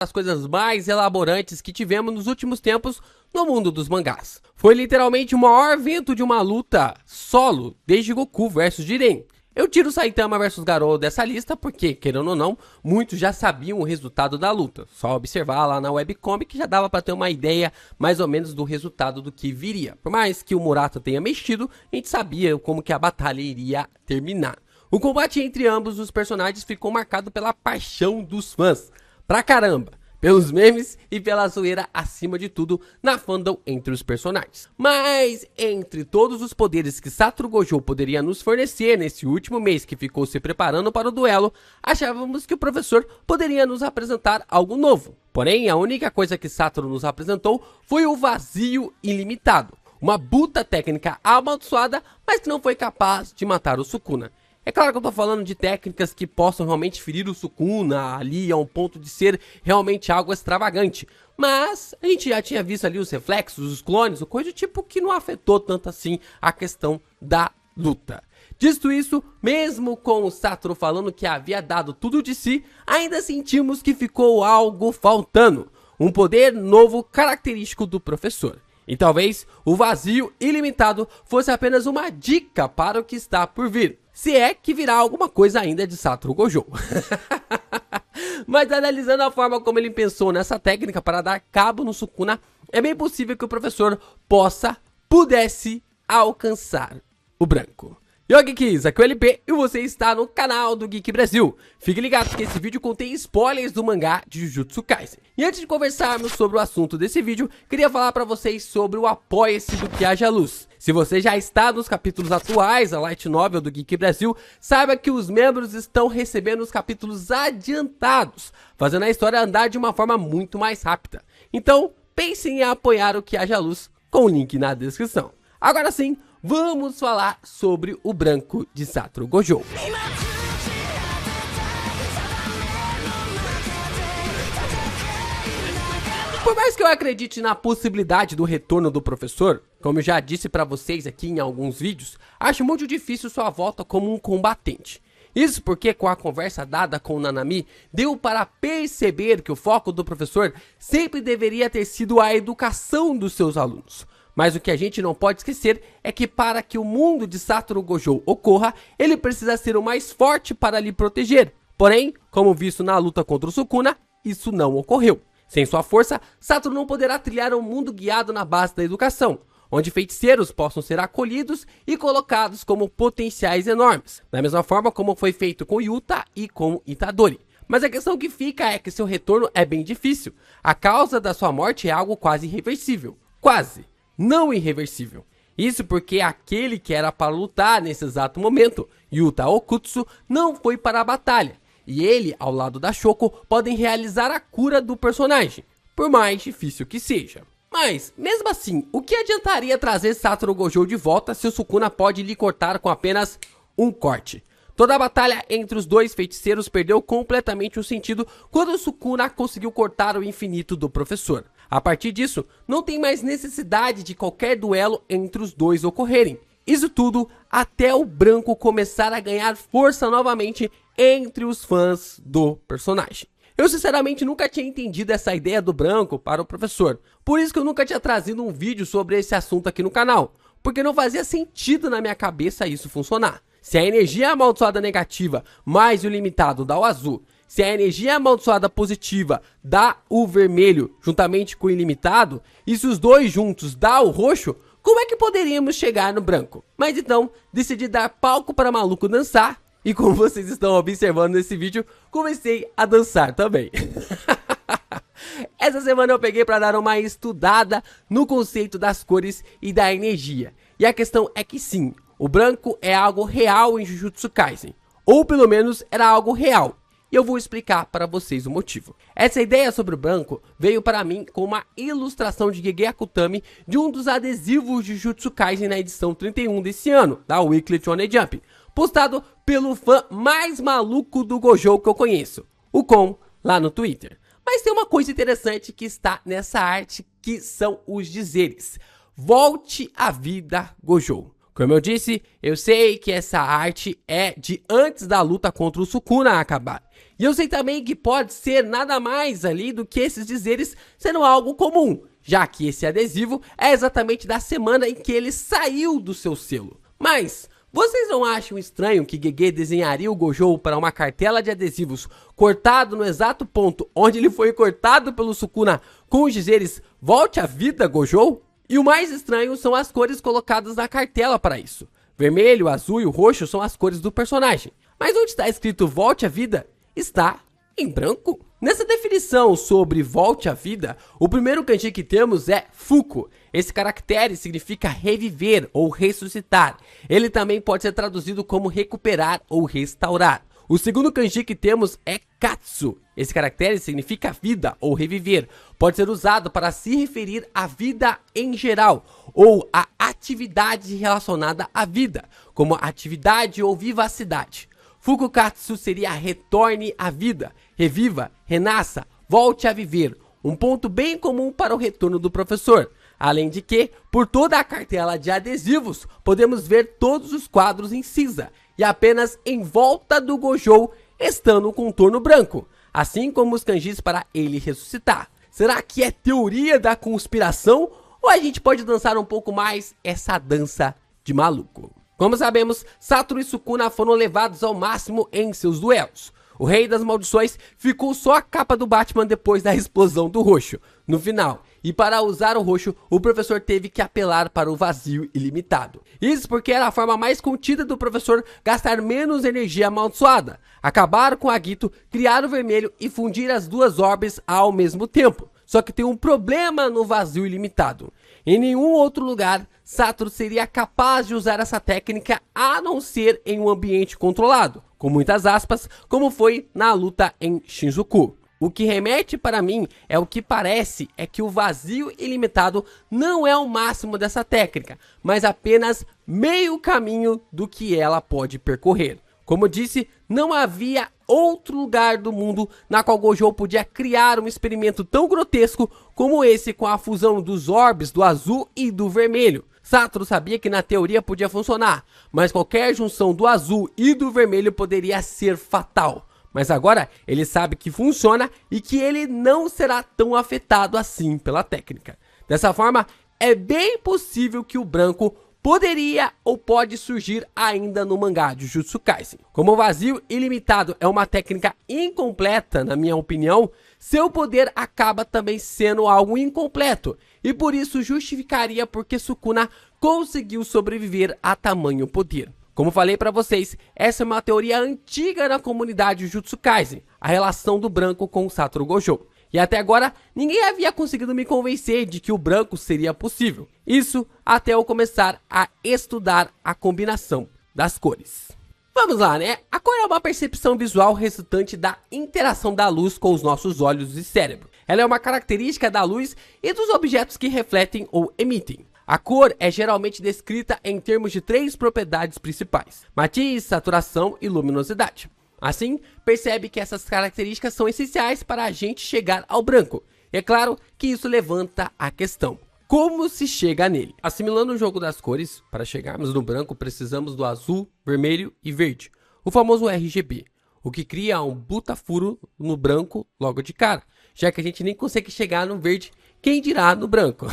das coisas mais elaborantes que tivemos nos últimos tempos no mundo dos mangás. Foi literalmente o maior evento de uma luta solo desde Goku vs Jiren. Eu tiro Saitama vs Garou dessa lista porque, querendo ou não, muitos já sabiam o resultado da luta. Só observar lá na webcomic que já dava para ter uma ideia mais ou menos do resultado do que viria. Por mais que o Murata tenha mexido, a gente sabia como que a batalha iria terminar. O combate entre ambos os personagens ficou marcado pela paixão dos fãs. Pra caramba! Pelos memes e pela zoeira acima de tudo na fandom entre os personagens. Mas entre todos os poderes que Satoru Gojo poderia nos fornecer nesse último mês que ficou se preparando para o duelo, achávamos que o professor poderia nos apresentar algo novo. Porém, a única coisa que Satoru nos apresentou foi o vazio ilimitado. Uma buta técnica amaldiçoada, mas que não foi capaz de matar o Sukuna. É claro que eu tô falando de técnicas que possam realmente ferir o Sukuna ali a um ponto de ser realmente algo extravagante. Mas a gente já tinha visto ali os reflexos, os clones, coisa do tipo que não afetou tanto assim a questão da luta. Dito isso, mesmo com o Satoru falando que havia dado tudo de si, ainda sentimos que ficou algo faltando. Um poder novo característico do professor. E talvez o vazio ilimitado fosse apenas uma dica para o que está por vir. Se é que virá alguma coisa ainda de Satoru Gojo. Mas analisando a forma como ele pensou nessa técnica para dar cabo no Sukuna, é bem possível que o professor pudesse alcançar o branco. Yo Geeks, aqui é o LP e você está no canal do Geek Brasil. Fique ligado que esse vídeo contém spoilers do mangá de Jujutsu Kaisen. E antes de conversarmos sobre o assunto desse vídeo, queria falar para vocês sobre o Apoia-se do Que Haja Luz. Se você já está nos capítulos atuais da Light Novel do Geek Brasil, saiba que os membros estão recebendo os capítulos adiantados, fazendo a história andar de uma forma muito mais rápida. Então, pense em apoiar o Que Haja Luz com o link na descrição. Agora sim, vamos falar sobre o branco de Satoru Gojo. Por mais que eu acredite na possibilidade do retorno do professor, como eu já disse pra vocês aqui em alguns vídeos, acho muito difícil sua volta como um combatente. Isso porque com a conversa dada com o Nanami, deu para perceber que o foco do professor sempre deveria ter sido a educação dos seus alunos. Mas o que a gente não pode esquecer é que para que o mundo de Satoru Gojo ocorra, ele precisa ser o mais forte para lhe proteger. Porém, como visto na luta contra o Sukuna, isso não ocorreu. Sem sua força, Satoru não poderá trilhar um mundo guiado na base da educação, onde feiticeiros possam ser acolhidos e colocados como potenciais enormes, da mesma forma como foi feito com Yuta e com Itadori. Mas a questão que fica é que seu retorno é bem difícil. A causa da sua morte é algo quase irreversível. Quase. Não irreversível. Isso porque aquele que era para lutar nesse exato momento, Yuta Okutsu, não foi para a batalha. E ele, ao lado da Shoko, podem realizar a cura do personagem, por mais difícil que seja. Mas, mesmo assim, o que adiantaria trazer Satoru Gojo de volta se o Sukuna pode lhe cortar com apenas um corte? Toda a batalha entre os dois feiticeiros perdeu completamente o sentido quando o Sukuna conseguiu cortar o infinito do professor. A partir disso, não tem mais necessidade de qualquer duelo entre os dois ocorrerem. Isso tudo até o branco começar a ganhar força novamente entre os fãs do personagem. Eu sinceramente nunca tinha entendido essa ideia do branco para o professor. Por isso que eu nunca tinha trazido um vídeo sobre esse assunto aqui no canal. Porque não fazia sentido na minha cabeça isso funcionar. Se a energia amaldiçoada negativa mais o limitado dá o azul, se a energia amaldiçoada positiva dá o vermelho juntamente com o ilimitado, e se os dois juntos dá o roxo, como é que poderíamos chegar no branco? Mas então, decidi dar palco para maluco dançar, e como vocês estão observando nesse vídeo, comecei a dançar também. Essa semana eu peguei para dar uma estudada no conceito das cores e da energia. E a questão é que sim, o branco é algo real em Jujutsu Kaisen, ou pelo menos era algo real. E eu vou explicar para vocês o motivo. Essa ideia sobre o branco veio para mim com uma ilustração de Gege Akutami de um dos adesivos de Jujutsu Kaisen na edição 31 desse ano, da Weekly Shonen Jump, postado pelo fã mais maluco do Gojo que eu conheço, o Kon, lá no Twitter. Mas tem uma coisa interessante que está nessa arte, que são os dizeres: volte à vida, Gojo. Como eu disse, eu sei que essa arte é de antes da luta contra o Sukuna acabar. E eu sei também que pode ser nada mais ali do que esses dizeres sendo algo comum, já que esse adesivo é exatamente da semana em que ele saiu do seu selo. Mas vocês não acham estranho que Gege desenharia o Gojo para uma cartela de adesivos cortado no exato ponto onde ele foi cortado pelo Sukuna com os dizeres "Volte à vida, Gojo"? E o mais estranho são as cores colocadas na cartela para isso. Vermelho, azul e o roxo são as cores do personagem. Mas onde está escrito "Volte à vida", está em branco. Nessa definição sobre "volte à vida", o primeiro kanji que temos é Fuku. Esse caractere significa reviver ou ressuscitar. Ele também pode ser traduzido como recuperar ou restaurar. O segundo kanji que temos é Katsu. Esse caractere significa vida ou reviver. Pode ser usado para se referir à vida em geral ou à atividade relacionada à vida, como atividade ou vivacidade. Fukukatsu seria retorne à vida, reviva, renasça, volte a viver. Um ponto bem comum para o retorno do professor. Além de que, por toda a cartela de adesivos, podemos ver todos os quadros em cinza e apenas em volta do Gojo estando o contorno branco, assim como os kanjis para ele ressuscitar. Será que é teoria da conspiração ou a gente pode dançar um pouco mais essa dança de maluco? Como sabemos, Satoru e Sukuna foram levados ao máximo em seus duelos. O Rei das Maldições ficou só a capa do Batman depois da explosão do roxo, no final. E para usar o roxo, o professor teve que apelar para o vazio ilimitado. Isso porque era a forma mais contida do professor gastar menos energia amaldiçoada. Acabar com a Agito, criar o vermelho e fundir as duas orbes ao mesmo tempo. Só que tem um problema no vazio ilimitado. Em nenhum outro lugar, Satoru seria capaz de usar essa técnica a não ser em um ambiente controlado, com muitas aspas, como foi na luta em Shinjuku. O que remete para mim é o que parece é que o vazio ilimitado não é o máximo dessa técnica, mas apenas meio caminho do que ela pode percorrer. Como disse, não havia outro lugar do mundo na qual Gojo podia criar um experimento tão grotesco como esse com a fusão dos orbes do azul e do vermelho. Satoru sabia que na teoria podia funcionar, mas qualquer junção do azul e do vermelho poderia ser fatal. Mas agora ele sabe que funciona e que ele não será tão afetado assim pela técnica. Dessa forma, é bem possível que o branco poderia ou pode surgir ainda no mangá de Jujutsu Kaisen. Como o vazio ilimitado é uma técnica incompleta, na minha opinião, seu poder acaba também sendo algo incompleto, e por isso justificaria porque Sukuna conseguiu sobreviver a tamanho poder. Como falei pra vocês, essa é uma teoria antiga na comunidade Jujutsu Kaisen, a relação do branco com o Satoru Gojo. E até agora, ninguém havia conseguido me convencer de que o branco seria possível. Isso até eu começar a estudar a combinação das cores. Vamos lá, né? A cor é uma percepção visual resultante da interação da luz com os nossos olhos e cérebro. Ela é uma característica da luz e dos objetos que refletem ou emitem. A cor é geralmente descrita em termos de 3 propriedades principais: matiz, saturação e luminosidade. Assim, percebe que essas características são essenciais para a gente chegar ao branco. E é claro que isso levanta a questão: como se chega nele? Assimilando o jogo das cores, para chegarmos no branco precisamos do azul, vermelho e verde, o famoso RGB, o que cria um butafuro no branco logo de cara, já que a gente nem consegue chegar no verde, quem dirá no branco.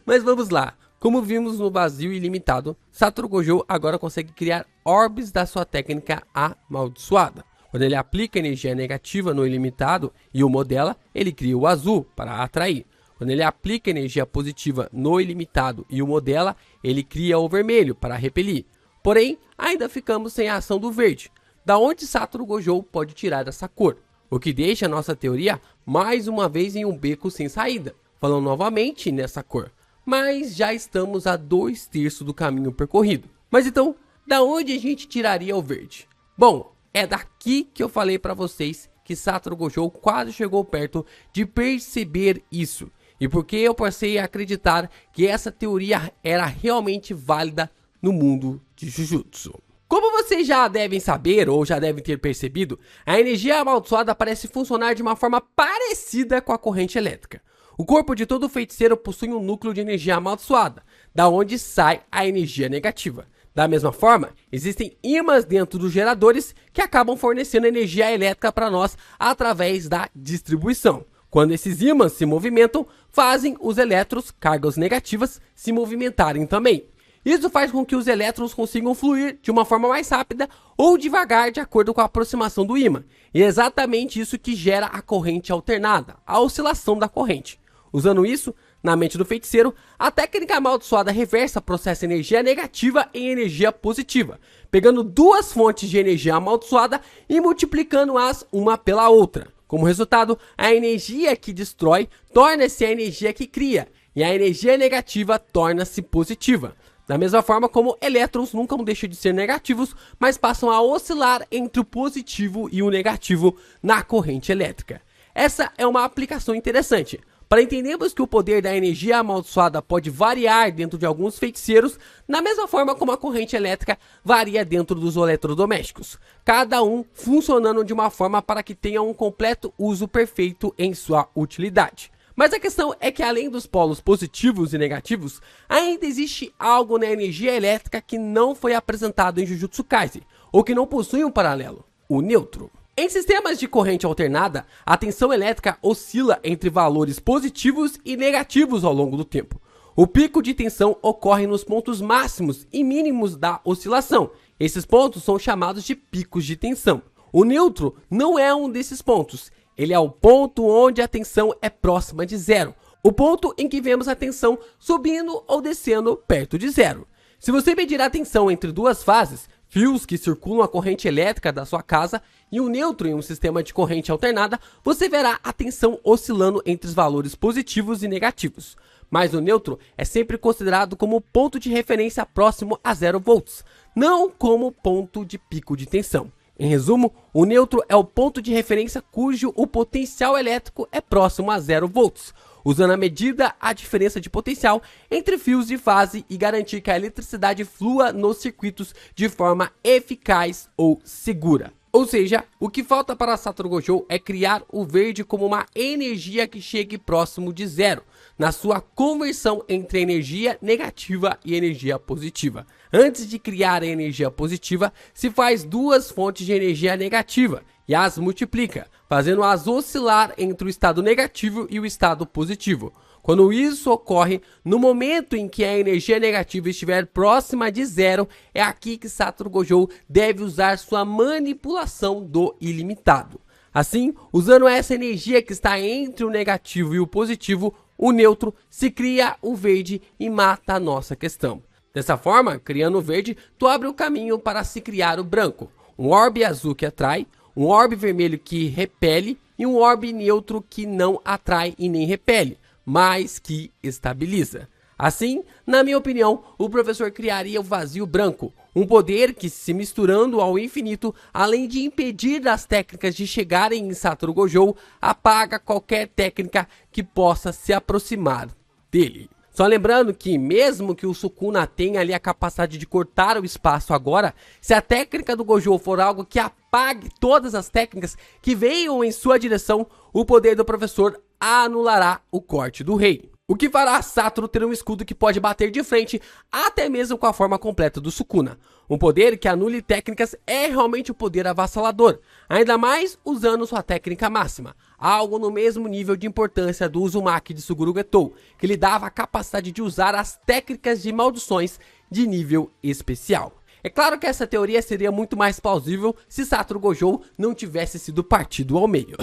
Mas vamos lá. Como vimos no vazio ilimitado, Satoru Gojo agora consegue criar orbes da sua técnica amaldiçoada. Quando ele aplica energia negativa no ilimitado e o modela, ele cria o azul para atrair. Quando ele aplica energia positiva no ilimitado e o modela, ele cria o vermelho para repelir. Porém, ainda ficamos sem a ação do verde. Da onde Satoru Gojo pode tirar essa cor? O que deixa a nossa teoria mais uma vez em um beco sem saída, falando novamente nessa cor. Mas já estamos a 2/3 do caminho percorrido. Mas então, da onde a gente tiraria o verde? Bom, é daqui que eu falei para vocês que Satoru Gojo quase chegou perto de perceber isso. E porque eu passei a acreditar que essa teoria era realmente válida no mundo de Jujutsu. Como vocês já devem saber ou já devem ter percebido, a energia amaldiçoada parece funcionar de uma forma parecida com a corrente elétrica. O corpo de todo feiticeiro possui um núcleo de energia amaldiçoada, da onde sai a energia negativa. Da mesma forma, existem ímãs dentro dos geradores que acabam fornecendo energia elétrica para nós através da distribuição. Quando esses ímãs se movimentam, fazem os elétrons, cargas negativas, se movimentarem também. Isso faz com que os elétrons consigam fluir de uma forma mais rápida ou devagar de acordo com a aproximação do ímã. E é exatamente isso que gera a corrente alternada, a oscilação da corrente. Usando isso, na mente do feiticeiro, a técnica amaldiçoada reversa processa energia negativa em energia positiva, pegando duas fontes de energia amaldiçoada e multiplicando-as uma pela outra. Como resultado, a energia que destrói torna-se a energia que cria, e a energia negativa torna-se positiva. Da mesma forma como elétrons nunca deixam de ser negativos, mas passam a oscilar entre o positivo e o negativo na corrente elétrica. Essa é uma aplicação interessante. Para entendermos que o poder da energia amaldiçoada pode variar dentro de alguns feiticeiros, da mesma forma como a corrente elétrica varia dentro dos eletrodomésticos, cada um funcionando de uma forma para que tenha um completo uso perfeito em sua utilidade. Mas a questão é que além dos polos positivos e negativos, ainda existe algo na energia elétrica que não foi apresentado em Jujutsu Kaisen, ou que não possui um paralelo: o nêutron. Em sistemas de corrente alternada, a tensão elétrica oscila entre valores positivos e negativos ao longo do tempo. O pico de tensão ocorre nos pontos máximos e mínimos da oscilação. Esses pontos são chamados de picos de tensão. O nêutron não é um desses pontos. Ele é o ponto onde a tensão é próxima de zero. O ponto em que vemos a tensão subindo ou descendo perto de zero. Se você medir a tensão entre duas fases, fios que circulam a corrente elétrica da sua casa, e um nêutron em um sistema de corrente alternada, você verá a tensão oscilando entre os valores positivos e negativos. Mas o nêutron é sempre considerado como ponto de referência próximo a 0 volts, não como ponto de pico de tensão. Em resumo, o nêutron é o ponto de referência cujo o potencial elétrico é próximo a 0 volts, usando a medida a diferença de potencial entre fios de fase e garantir que a eletricidade flua nos circuitos de forma eficaz ou segura. Ou seja, o que falta para Satoru Gojo é criar o verde como uma energia que chegue próximo de zero, na sua conversão entre energia negativa e energia positiva. Antes de criar a energia positiva, se faz duas fontes de energia negativa e as multiplica, fazendo-as oscilar entre o estado negativo e o estado positivo. Quando isso ocorre, no momento em que a energia negativa estiver próxima de zero, é aqui que Satoru Gojo deve usar sua manipulação do ilimitado. Assim, usando essa energia que está entre o negativo e o positivo, o nêutron, se cria o verde e mata a nossa questão. Dessa forma, criando o verde, tu abre o caminho para se criar o branco. Um orbe azul que atrai, um orbe vermelho que repele e um orbe neutro que não atrai e nem repele, mas que estabiliza. Assim, na minha opinião, o professor criaria o vazio branco, um poder que, se misturando ao infinito, além de impedir das técnicas de chegarem em Satoru Gojo, apaga qualquer técnica que possa se aproximar dele. Só lembrando que mesmo que o Sukuna tenha ali a capacidade de cortar o espaço agora, se a técnica do Gojo for algo que apague todas as técnicas que venham em sua direção, o poder do professor anulará o corte do rei. O que fará Satoru ter um escudo que pode bater de frente até mesmo com a forma completa do Sukuna. Um poder que anule técnicas é realmente um poder avassalador, ainda mais usando sua técnica máxima, algo no mesmo nível de importância do Uzumaki de Suguru Getou, que lhe dava a capacidade de usar as técnicas de maldições de nível especial. É claro que essa teoria seria muito mais plausível se Satoru Gojo não tivesse sido partido ao meio.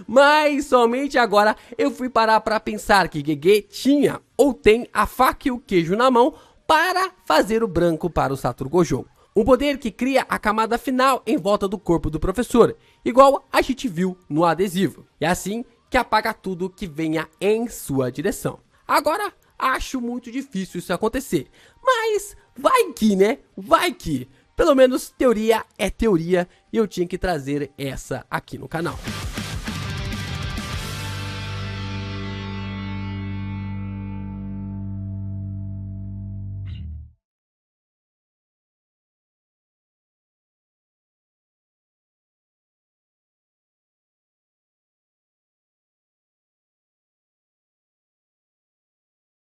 Mas somente agora eu fui parar para pensar que Gege tinha ou tem a faca e o queijo na mão para fazer o branco para o Satoru Gojo. Um poder que cria a camada final em volta do corpo do professor, igual a gente viu no adesivo. E assim que apaga tudo que venha em sua direção. Agora, acho muito difícil isso acontecer, mas vai que, né? Vai que. Pelo menos teoria é teoria e eu tinha que trazer essa aqui no canal.